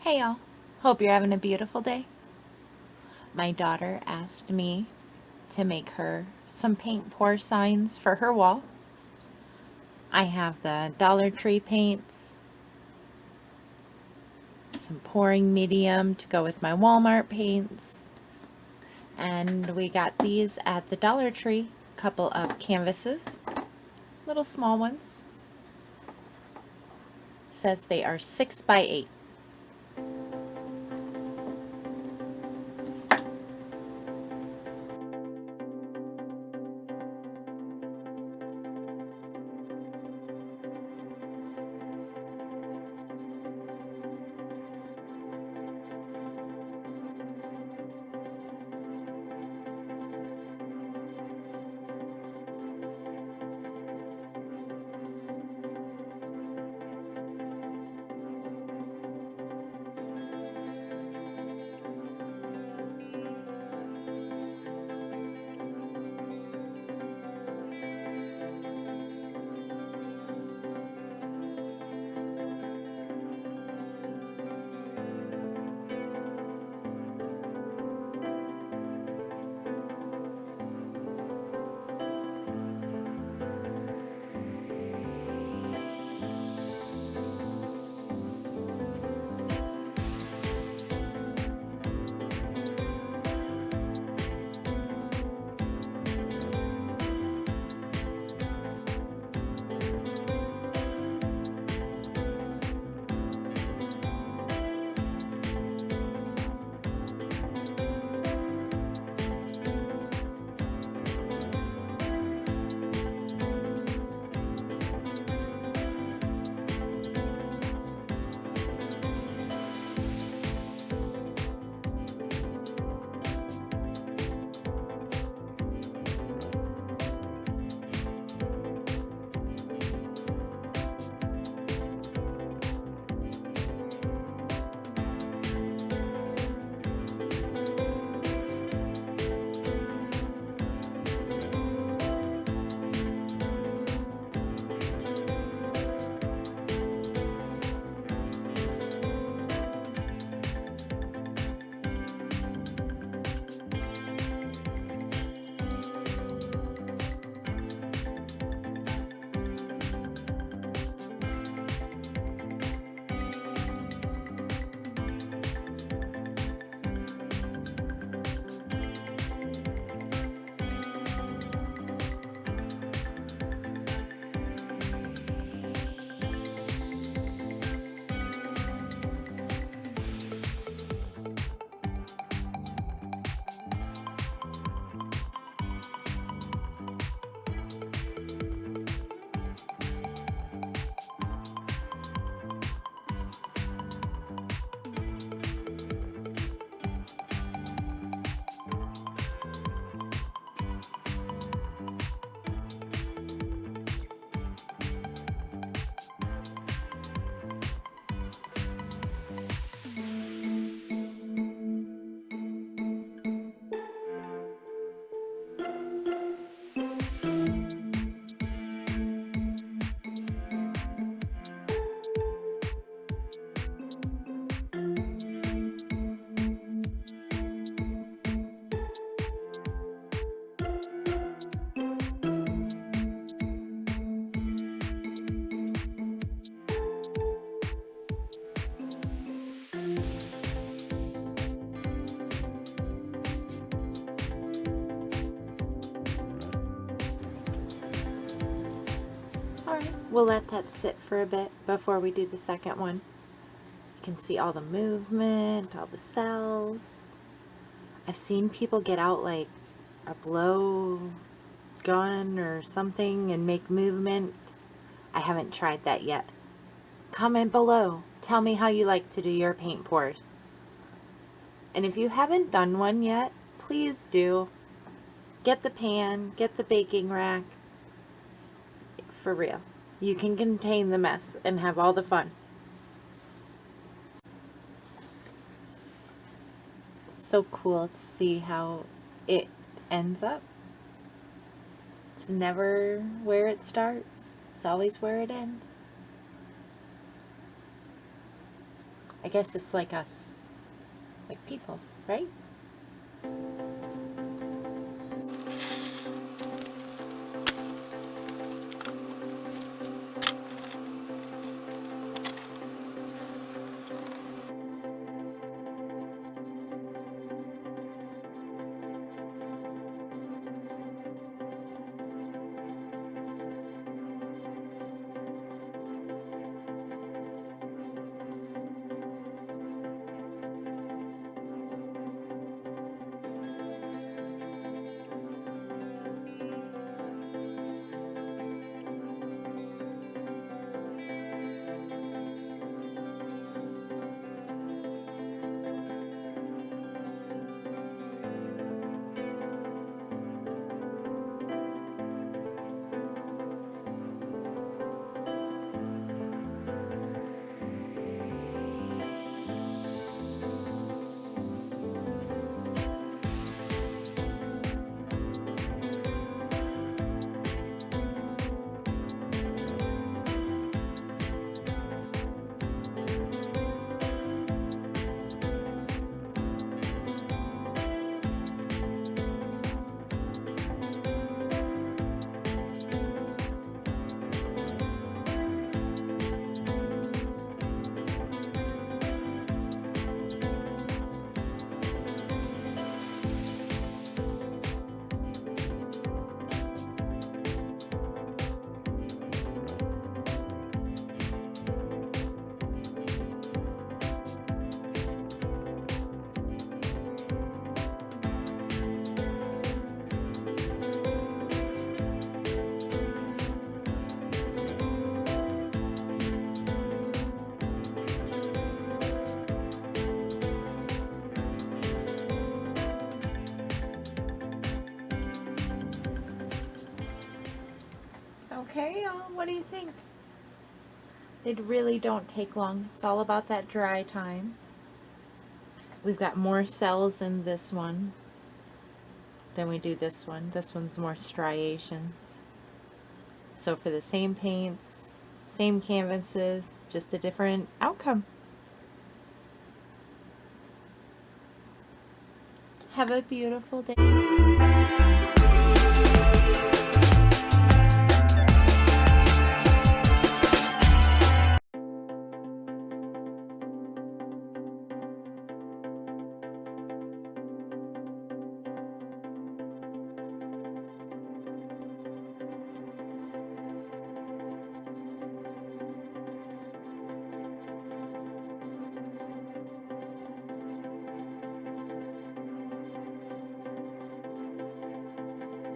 Hey y'all, hope you're having a beautiful day. My daughter asked me to make her some paint pour signs for her wall. I have the Dollar Tree paints, some pouring medium to go with my Walmart paints, and we got these at the Dollar Tree, a couple of canvases, little small ones. Says they are 6 by 8. Alright, we'll let that sit for a bit before we do the second one. You can see all the movement, all the cells. I've seen people get out like a blow gun or something and make movement. I haven't tried that yet. Comment below. Tell me how you like to do your paint pours. And if you haven't done one yet, please do. Get the pan, get the baking rack. For real. You can contain the mess and have all the fun. It's so cool to see how it ends up. It's never where it starts. It's always where it ends. I guess it's like us, like people, right? Okay, what do you think? They really don't take long. It's all about that dry time. We've got more cells in this one than we do this one. This one's more striations. So for the same paints, same canvases, just a different outcome. Have a beautiful day.